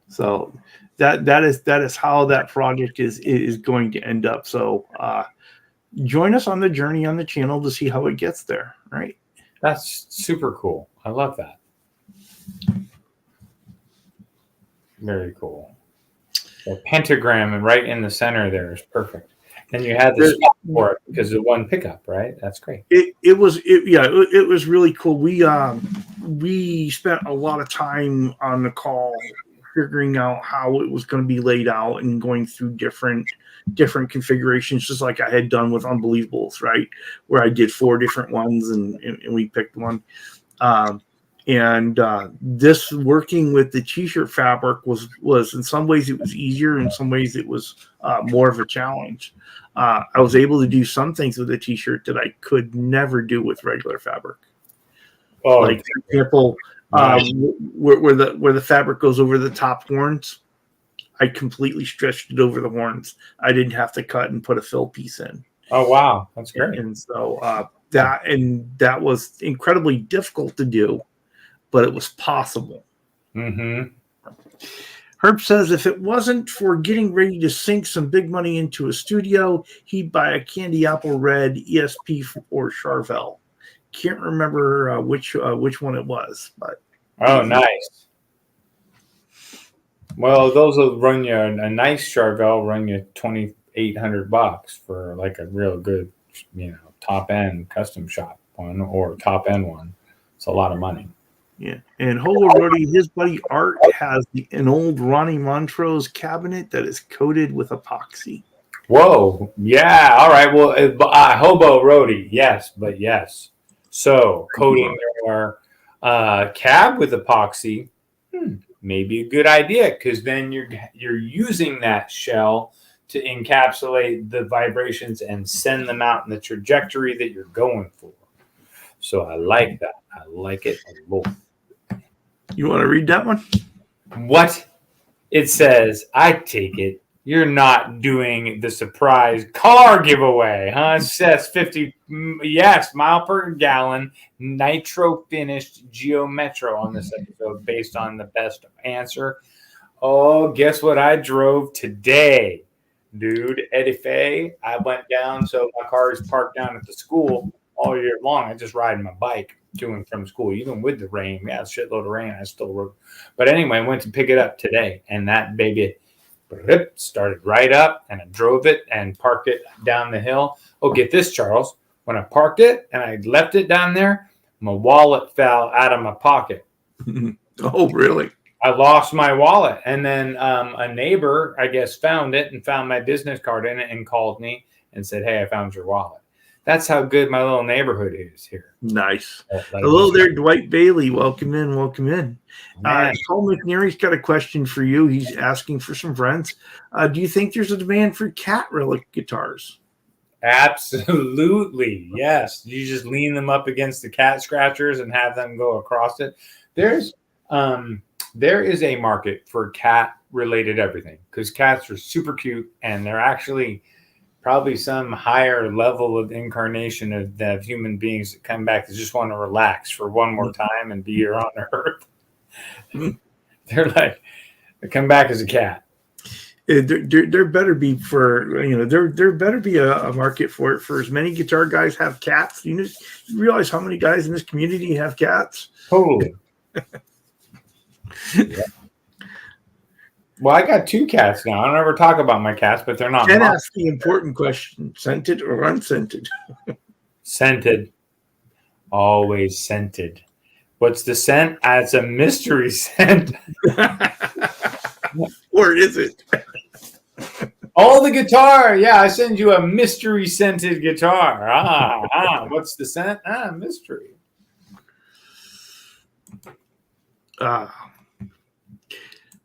So that is how that project is going to end up. So join us on the journey on the channel to see how it gets there. Right. That's super cool. I love that. Very cool. The pentagram right in the center there is perfect. And you had the spot for it because of one pickup, right? That's great. It was really cool. We spent a lot of time on the call figuring out how it was going to be laid out and going through different configurations, just like I had done with Unbelievables, right? Where I did 4 different ones and we picked one. This working with the t-shirt fabric was in some ways it was easier, in some ways it was more of a challenge. I was able to do some things with a t-shirt that I could never do with regular fabric. Oh, like for example, where the fabric goes over the top horns, I completely stretched it over the horns. I didn't have to cut and put a fill piece in. Oh wow, that's great. And so that was incredibly difficult to do, but it was possible. Mm-hmm. Herb says if it wasn't for getting ready to sink some big money into a studio, he'd buy a Candy Apple Red ESP or Charvel. Can't remember which one it was, but nice. Well, those will run you a nice Charvel. Run you $2,800 for like a real good, top end custom shop one or top end one. It's a lot of money. Yeah, and Holo Rody, his buddy Art has an old Ronnie Montrose cabinet that is coated with epoxy. Whoa, yeah, all right. Well, Hobo Rody, yes. So coating your cab with epoxy, maybe a good idea, because then you're using that shell to encapsulate the vibrations and send them out in the trajectory that you're going for. So I like that. I like it a lot. You want to read that one? What? It says, I take it you're not doing the surprise car giveaway, huh? It says 50, yes, mile per gallon, nitro finished Geo Metro on this episode based on the best answer. Oh, guess what I drove today, dude? Eddie Faye. I went down, so my car is parked down at the school all year long. I just ride my bike to and from school, even with the rain. Yeah, a shitload of rain. I still rode. But anyway, I went to pick it up today, and that baby started right up, and I drove it and parked it down the hill. Oh, get this, Charles. When I parked it and I left it down there, my wallet fell out of my pocket. Oh, really? I lost my wallet. And then a neighbor, I guess, found it and found my business card in it and called me and said, hey, I found your wallet. That's how good my little neighborhood is here. Nice. Hello there, Dwight Bailey. Welcome in. Paul McNary's got a question for you. He's asking for some friends. Do you think there's a demand for cat relic guitars? Absolutely. Yes. You just lean them up against the cat scratchers and have them go across it. There is a market for cat related everything, because cats are super cute, and they're actually probably some higher level of incarnation of the human beings that come back to just want to relax for one more time and be here on Earth. They're like, they come back as a cat. There better be there better be a market for it. For as many guitar guys have cats. You realize how many guys in this community have cats? Totally. Yeah. Well, I got 2 cats now. I don't ever talk about my cats, but they're not. Ken asked the important question: scented or unscented? Scented. Always scented. What's the scent? It's a mystery scent. Or is it? Oh, the guitar. Yeah, I send you a mystery scented guitar. What's the scent? Mystery.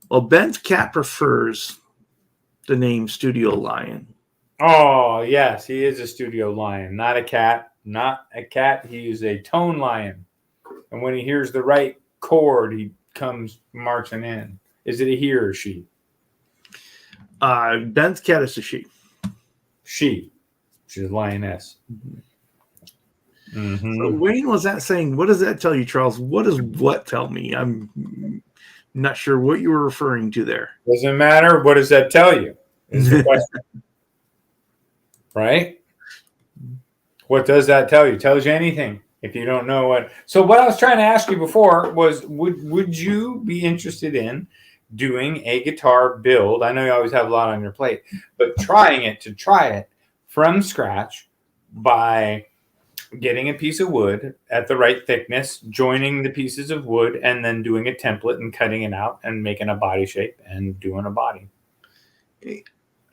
Well, Ben's cat prefers the name Studio Lion. Oh, yes, he is a studio lion, not a cat. Not a cat. He is a tone lion. And when he hears the right chord, he comes marching in. Is it a he or a she? Ben's cat is a she. She. She's a lioness. Mm-hmm. So Wayne was that saying, what does that tell you, Charles? What does what tell me? I'm not sure what you were referring to there. Doesn't matter. What does that tell you? Is the question. Right? What does that tell you? Tells you anything if you don't know what. So what I was trying to ask you before was, would you be interested in doing a guitar build? I know you always have a lot on your plate, but try it from scratch by getting a piece of wood at the right thickness, joining the pieces of wood, and then doing a template and cutting it out and making a body shape and doing a body.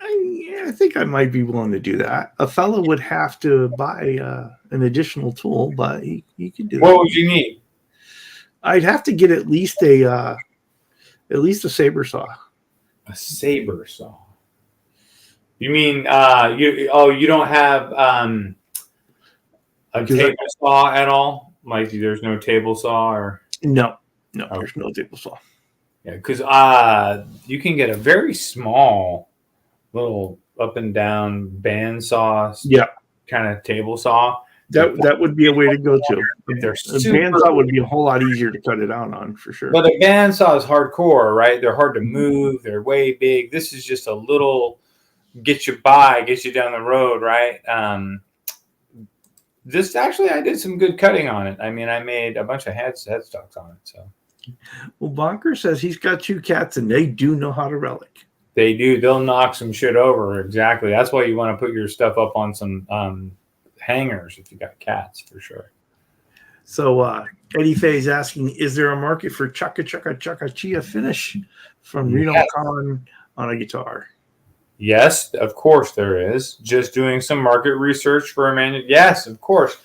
I think I might be willing to do that. A fellow would have to buy an additional tool, but he could do that. What would you need? I'd have to get at least a saber saw. A saber saw. You mean you don't have a table saw at all? Like there's no table saw or no, there's no table saw. Yeah, because you can get a very small little up and down band saw, kind of table saw That would be a way to go to. They're A bandsaw would be a whole lot easier to cut it out on, for sure. But a bandsaw is hardcore, right? They're hard to move. They're way big. This is just a little get you by, get you down the road, right? This actually, I did some good cutting on it. I mean, I made a bunch of headstocks on it. So, well, Bonker says he's got 2 cats and they do know how to relic. They do. They'll knock some shit over. Exactly. That's why you want to put your stuff up on some hangers if you got cats, for sure. So Eddie Faye is asking, is there a market for Chaka Chaka Chaka Chia finish from Reno Con on a guitar? Yes, of course there is. Just doing some market research for a man. Yes, of course.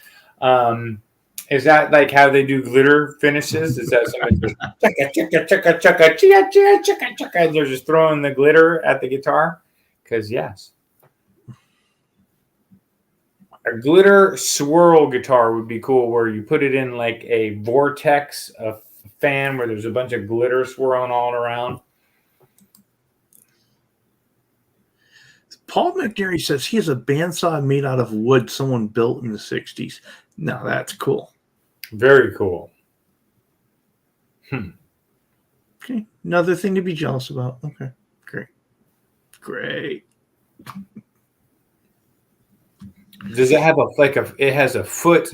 Is that like how they do glitter finishes? Is that something just chaka chaka chaka chaka chia chia chaka chaka and they're just throwing the glitter at the guitar? Because yes. A glitter swirl guitar would be cool, where you put it in like a vortex, a fan where there's a bunch of glitter swirling all around. Paul McNary says he has a bandsaw made out of wood someone built in the 60s. Now that's cool. Very cool. Okay. Another thing to be jealous about. Okay. Great. Does it have it has a foot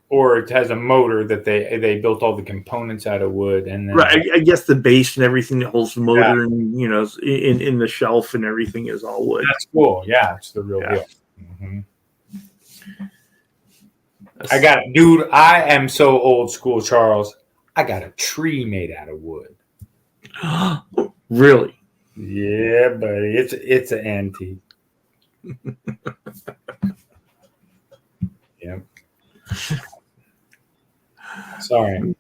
or it has a motor that they built all the components out of wood, and then right? I guess the base and everything that holds the motor and in the shelf and everything is all wood. That's cool. Yeah, it's the real deal. Mm-hmm. I got it, dude. I am so old school, Charles. I got a tree made out of wood. Really? Yeah, buddy. It's an antique. Yep. Sorry.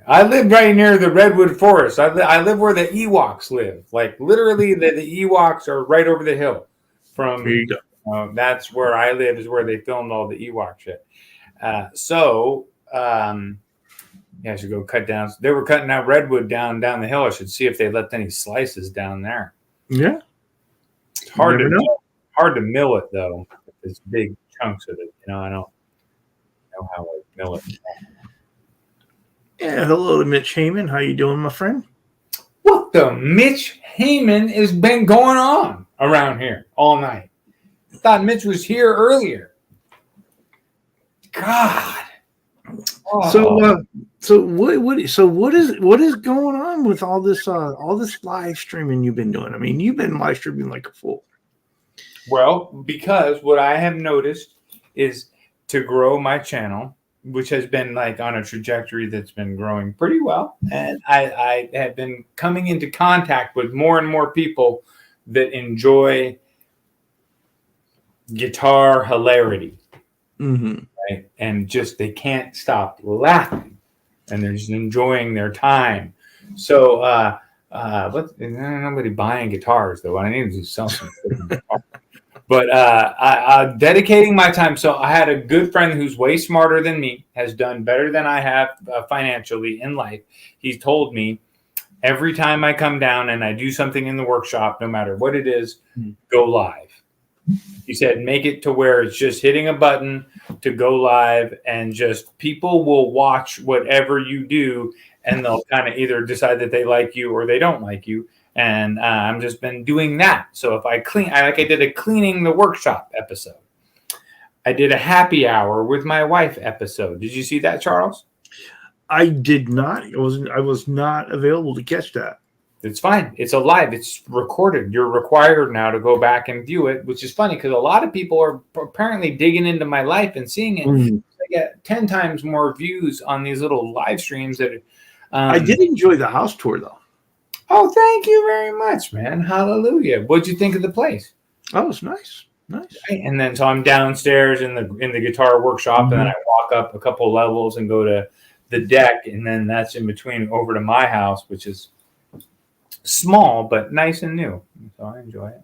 I live right near the redwood forest. I live where the Ewoks live. Like literally, the Ewoks are right over the hill from. There you go. That's where I live. Is where they filmed all the Ewok shit. I should go cut down. They were cutting out redwood down the hill. I should see if they left any slices down there. Yeah. It's hard to mill it though. It's big chunks of it. I don't know how I mill it. Yeah, hello to Mitch Heyman. How you doing, my friend? What the Mitch Heyman has been going on around here all night? I thought Mitch was here earlier. God. Oh. So what is going on with all this live streaming you've been doing? I mean, you've been live streaming like a fool. Well, because what I have noticed is to grow my channel, which has been like on a trajectory that's been growing pretty well. And I have been coming into contact with more and more people that enjoy guitar hilarity. Mm-hmm. Right? And just they can't stop laughing and they're just enjoying their time. So nobody buying guitars though. I need to do something. But I'm dedicating my time. So I had a good friend who's way smarter than me, has done better than I have financially in life. He's told me every time I come down and I do something in the workshop, no matter what it is, go live. He said, make it to where it's just hitting a button to go live and just people will watch whatever you do and they'll kind of either decide that they like you or they don't like you. And I've just been doing that. So if I did a cleaning the workshop episode. I did a happy hour with my wife episode. Did you see that, Charles? I did not. I was not available to catch that. It's fine. It's alive. It's recorded. You're required now to go back and view it, which is funny because a lot of people are apparently digging into my life and seeing it. Mm-hmm. I get 10 times more views on these little live streams. I did enjoy the house tour, though. Oh, thank you very much, man. Hallelujah. What'd you think of the place? Oh, it's nice. Nice. And then so I'm downstairs in the guitar workshop, and then I walk up a couple levels and go to the deck, and then that's in between over to my house, which is small but nice and new. So I enjoy it.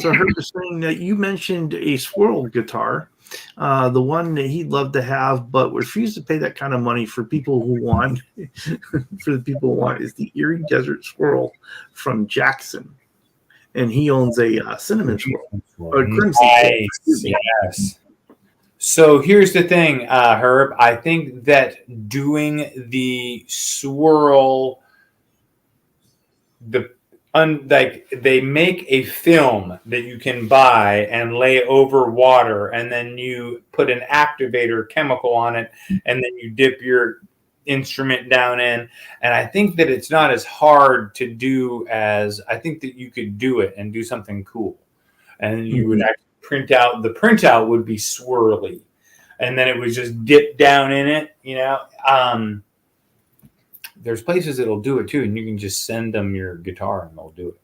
So I heard you saying that you mentioned a swirl guitar, the one that he'd love to have, but refused to pay that kind of money for people who want. For the people who want is the Erie Desert Swirl from Jackson, and he owns a cinnamon swirl. Nice. Yes. So here's the thing, Herb. I think that doing the swirl, like they make a film that you can buy and lay over water, and then you put an activator chemical on it, and then you dip your instrument down in. And I think that it's not as hard to do as I think that you could do it and do something cool. And you would actually print out. The printout would be swirly, and then it would just dip down in it. There's places that'll do it too, and you can just send them your guitar and they'll do it.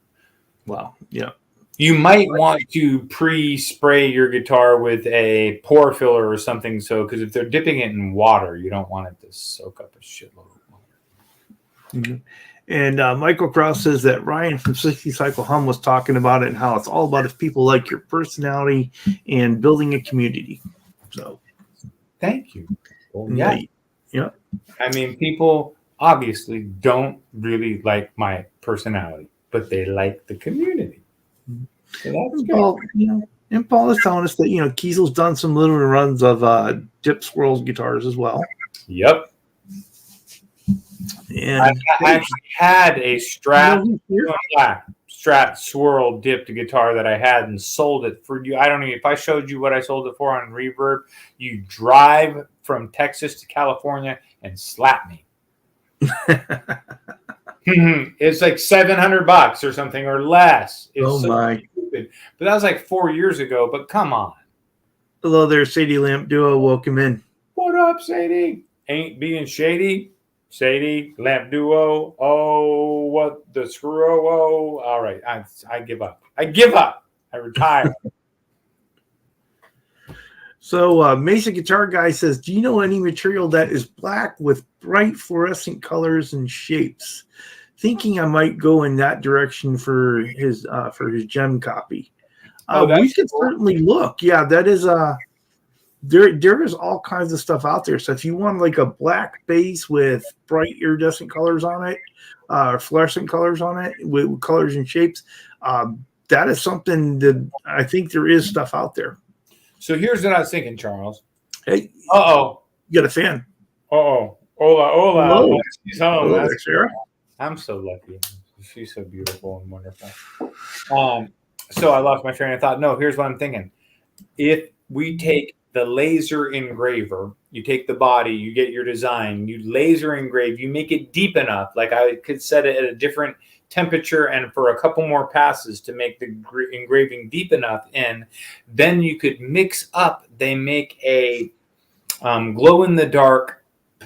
Wow. Yeah. You might want to pre-spray your guitar with a pore filler or something, because if they're dipping it in water, you don't want it to soak up a shitload of water. Mm-hmm. And Michael Krause says that Ryan from 60 Cycle Hum was talking about it and how it's all about if people like your personality and building a community. So, thank you. Well, yeah. Yeah. I mean, people obviously don't really like my personality, but they like the community. So that's good. And Paul is telling us that Kiesel's done some little runs of Dip Swirls guitars as well. Yep. And I actually had a Strat swirl dipped guitar that I had and sold it for you. I don't know if I showed you what I sold it for on Reverb. You drive from Texas to California and slap me. It's like $700 or something or less. It's my! Stupid. But that was like 4 years ago. But come on. Hello there, Sadie Lamp Duo. Welcome in. What up, Sadie? Ain't being shady. Sadie Lamp Duo. Oh, what the screw? Oh, all right. I give up. I retire. So Mesa Guitar Guy says, do you know any material that is black with bright fluorescent colors and shapes? Thinking I might go in that direction for his gem copy. We could certainly look. Yeah, that is there is all kinds of stuff out there. So if you want like a black base with bright iridescent colors on it, fluorescent colors on it with colors and shapes, that is something that I think there is stuff out there. So here's what I was thinking, Charles. Hey. Uh-oh. You got a fan. Uh-oh. Hola. Hello. She's home. Hello there, Sarah. I'm so lucky. She's so beautiful and wonderful. So I lost my train of thought. No, here's what I'm thinking. If we take the laser engraver, you take the body, you get your design, you laser engrave, you make it deep enough, like I could set it at a different temperature and for a couple more passes to make the engraving deep enough in, then you could mix up. They make a glow in the dark,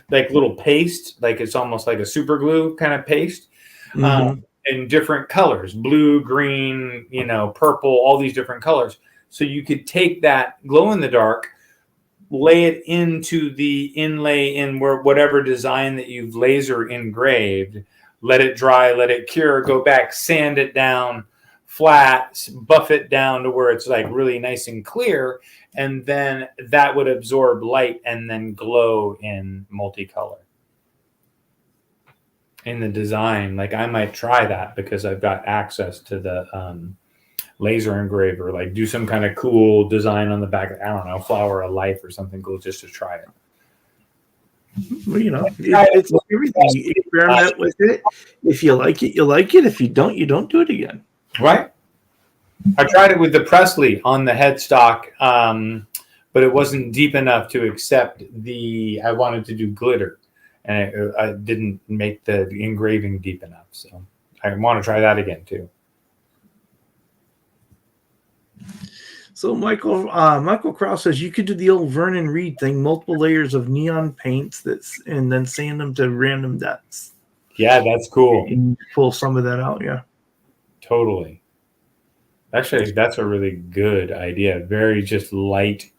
like little paste, like it's almost like a super glue kind of paste, in different colors, blue, green, purple, all these different colors. So you could take that glow in the dark, lay it into the inlay in whatever design that you've laser engraved, let it dry, let it cure, go back, sand it down flat, buff it down to where it's like really nice and clear. And then that would absorb light and then glow in multicolor. In the design, like I might try that because I've got access to the laser engraver, like do some kind of cool design on the back. I don't know, flower of life or something cool just to try it. Well, it's everything. You experiment with it. If you like it, you like it. If you don't do it again. Right. I tried it with the Presley on the headstock, but it wasn't deep enough to accept I wanted to do glitter, and I didn't make the engraving deep enough. So I want to try that again too. So Michael Krause says you could do the old Vernon Reed thing, multiple layers of neon paints and then sand them to random depths. Yeah, that's cool. And pull some of that out, yeah. Totally. Actually, that's a really good idea. Very just light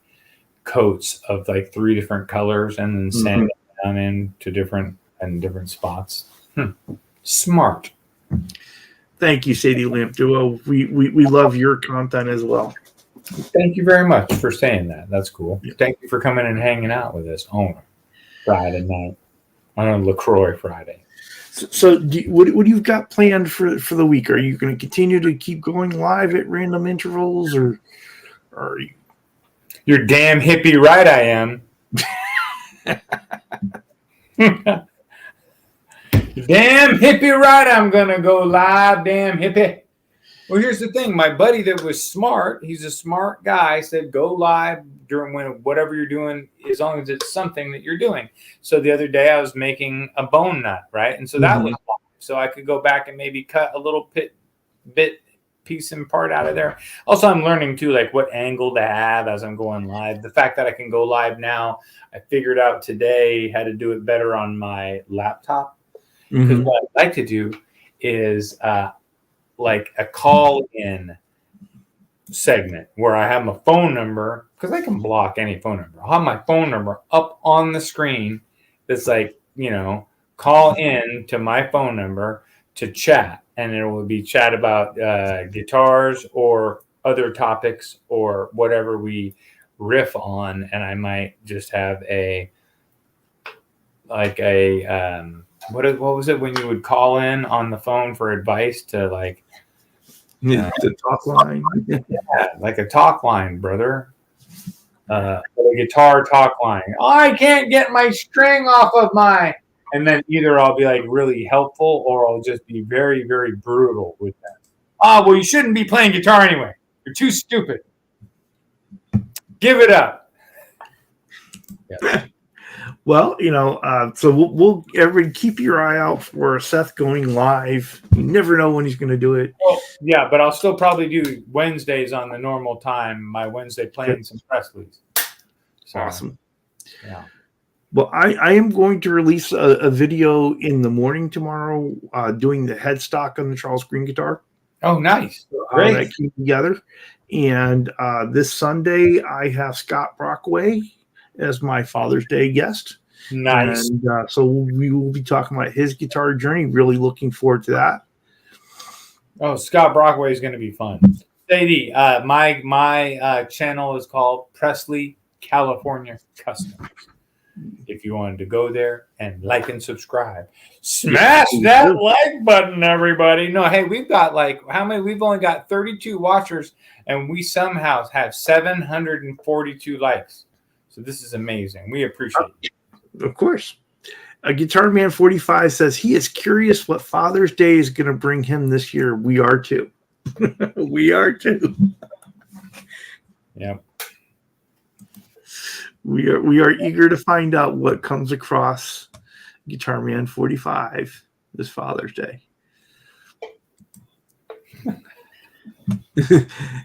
coats of like 3 different colors and then sand them down into different spots. Smart. Thank you, Sadie Lamp Duo. We love your content as well. Thank you very much for saying that. That's cool. Yeah. Thank you for coming and hanging out with us on Friday night, on a LaCroix Friday. So what do you've got planned for the week? Are you going to continue to keep going live at random intervals, or are you? You're damn hippie right I am. Damn hippie right I'm going to go live, damn hippie. Well, here's the thing. My buddy that was smart, he's a smart guy, said go live during whatever you're doing, as long as it's something that you're doing. So the other day I was making a bone nut, right? And so that was live. So I could go back and maybe cut a little piece and part out of there. Also, I'm learning too, like what angle to have as I'm going live. The fact that I can go live now, I figured out today how to do it better on my laptop. Because what I'd like to do is like a call-in segment where I have my phone number, because I can block any phone number. I'll have my phone number up on the screen that's like, call in to my phone number to chat. And it will be chat about guitars or other topics or whatever we riff on. And I might just have what was it when you would call in on the phone for advice to the talk line? Yeah, like a talk line, brother. A guitar talk line. Oh, I can't get my string off of my. And then either I'll be like really helpful or I'll just be very, very brutal with them. Oh, well, you shouldn't be playing guitar anyway. You're too stupid. Give it up. Yeah. Well, so we'll everybody keep your eye out for Seth going live. You never know when he's going to do it. Oh, yeah, but I'll still probably do Wednesdays on the normal time. My Wednesday playing some Presleys. So, awesome. Yeah. Well, I am going to release a video in the morning tomorrow doing the headstock on the Charles Green guitar. Oh, nice. Great. That came together. And this Sunday, I have Scott Brockway as my Father's Day guest. Nice. And so we will be talking about his guitar journey. Really looking forward to that. Oh, Scott Brockway is going to be fun. JD, my channel is called Presley California Customs. If you wanted to go there and like and subscribe, smash that like button, everybody. No, hey, we've got how many? We've only got 32 watchers, and we somehow have 742 likes. So this is amazing. We appreciate it. Of course. Guitar Man 45 says he is curious what Father's Day is going to bring him this year. We are too. We are too. Yep. We are eager to find out what comes across Guitar Man 45 this Father's Day.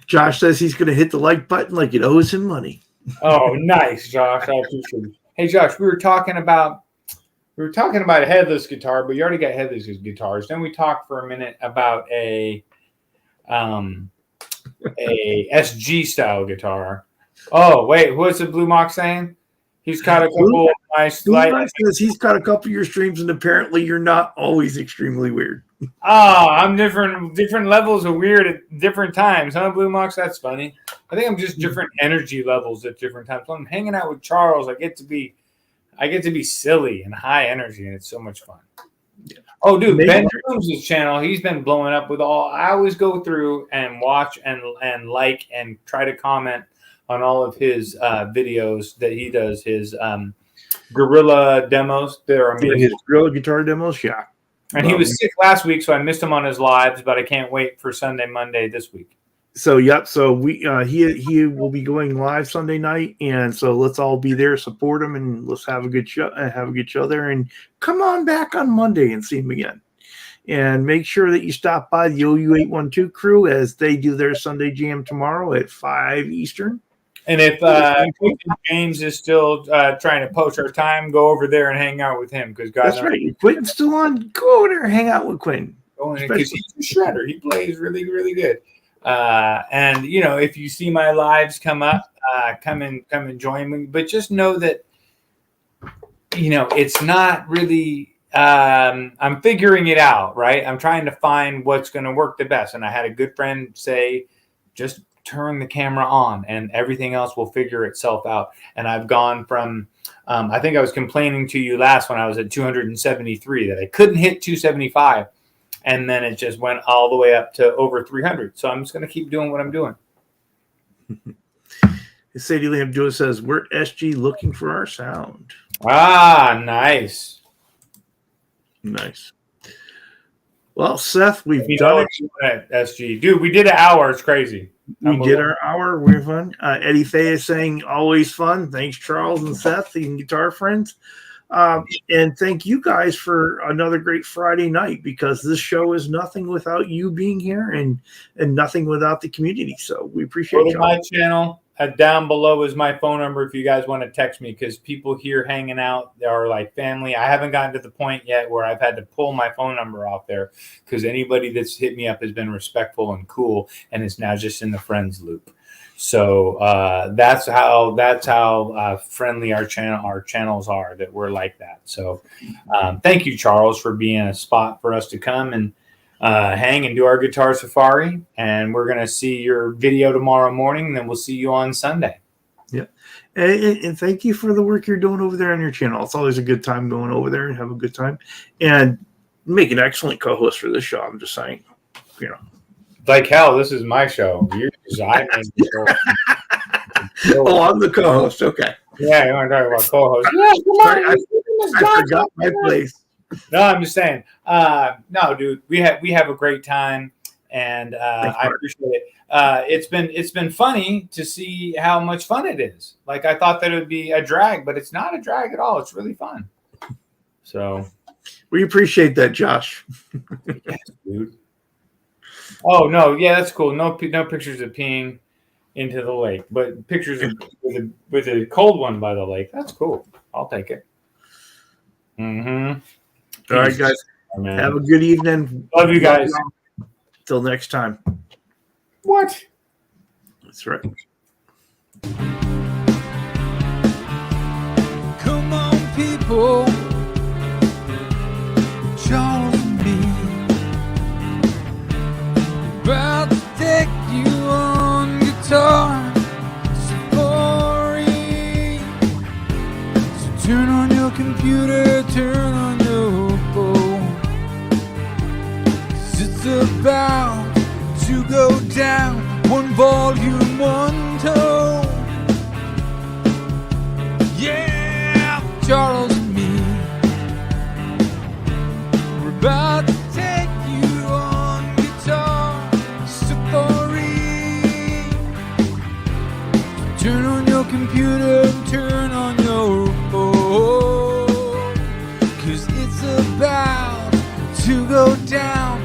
Josh says he's going to hit the like button like it owes him money. Oh, nice, Josh. I appreciate it. Hey, Josh, we were talking about a headless guitar, but you already got headless guitars. Then we talked for a minute about a SG style guitar. Oh, wait, what's the Blue Mock saying? He's got a couple of nice lights. He's got a couple of your streams, and apparently you're not always extremely weird. Oh, I'm different levels of weird at different times, huh, Blue Mox? That's funny. I think I'm just different energy levels at different times. When I'm hanging out with Charles, I get to be silly and high energy, and it's so much fun. Yeah. Oh, dude, Ben Jones' channel, he's been blowing up with all. I always go through and watch and like and try to comment on all of his videos that he does, his guerrilla demos. They're amazing. His guerrilla guitar demos, yeah. And he was sick last week, so I missed him on his lives, but I can't wait for Sunday, Monday this week. So, yep. So we he will be going live Sunday night, and so let's all be there, support him, and let's have a good show. There, and come on back on Monday and see him again. And make sure that you stop by the OU812 crew as they do their Sunday jam tomorrow at 5 Eastern. And if James is still trying to poach our time, go over there and hang out with him. Because that's right. Quentin's still on. Go over there and hang out with Quentin. Because he's a shredder. He plays really, really good. And if you see my lives come up, come and join me. But just know that it's not really. I'm figuring it out, right? I'm trying to find what's going to work the best. And I had a good friend say, just turn the camera on and everything else will figure itself out. And I've gone from, I think I was complaining to you last when I was at 273 that I couldn't hit 275. And then it just went all the way up to over 300. So I'm just going to keep doing what I'm doing. Sadie Lamb Joe says, we're SG looking for our sound. Ah, nice. Nice. Well, Seth, we've done it. SG. Dude, we did an hour. It's crazy. We did our hour. We're fun. Eddie Faye is saying, always fun. Thanks, Charles and Seth, the guitar friends. And thank you guys for another great Friday night, because this show is nothing without you being here and nothing without the community. So we appreciate you. My channel down below is my phone number if you guys want to text me, because people here hanging out are like family. I haven't gotten to the point yet where I've had to pull my phone number off there, because anybody that's hit me up has been respectful and cool, and it's now just in the friends loop. So that's how friendly our channels are, that we're like that. So thank you, Charles, for being a spot for us to come and hang and do our guitar safari. And we're going to see your video tomorrow morning, and then we'll see you on Sunday. Yeah. And thank you for the work you're doing over there on your channel. It's always a good time going over there and have a good time, and make an excellent co-host for this show. I'm just saying, like hell, this is my show. You're Oh, I'm the co-host. Okay. Yeah, you want to talk about co-host? Yeah, sorry, I forgot my place. No, I'm just saying. No, dude, we have a great time, and I appreciate it. It's been funny to see how much fun it is. Like, I thought that it would be a drag, but it's not a drag at all. It's really fun. So we appreciate that, Josh. Yes, dude. Oh no, yeah, that's cool. No pictures of peeing into the lake, but pictures of, with a cold one by the lake. That's cool. I'll take it. Mm-hmm. All right, guys. Have a good evening. Love you guys. Till next time. What? That's right. Come on, people. Charles and me. About to take you on guitar safari. So turn on your computer, turn on your phone. 'Cause it's about to go down, one volume, one tone. Yeah, Charles and me, we're about to take you on guitar safari. Turn on your computer and turn on your phone, 'cause it's about to go down,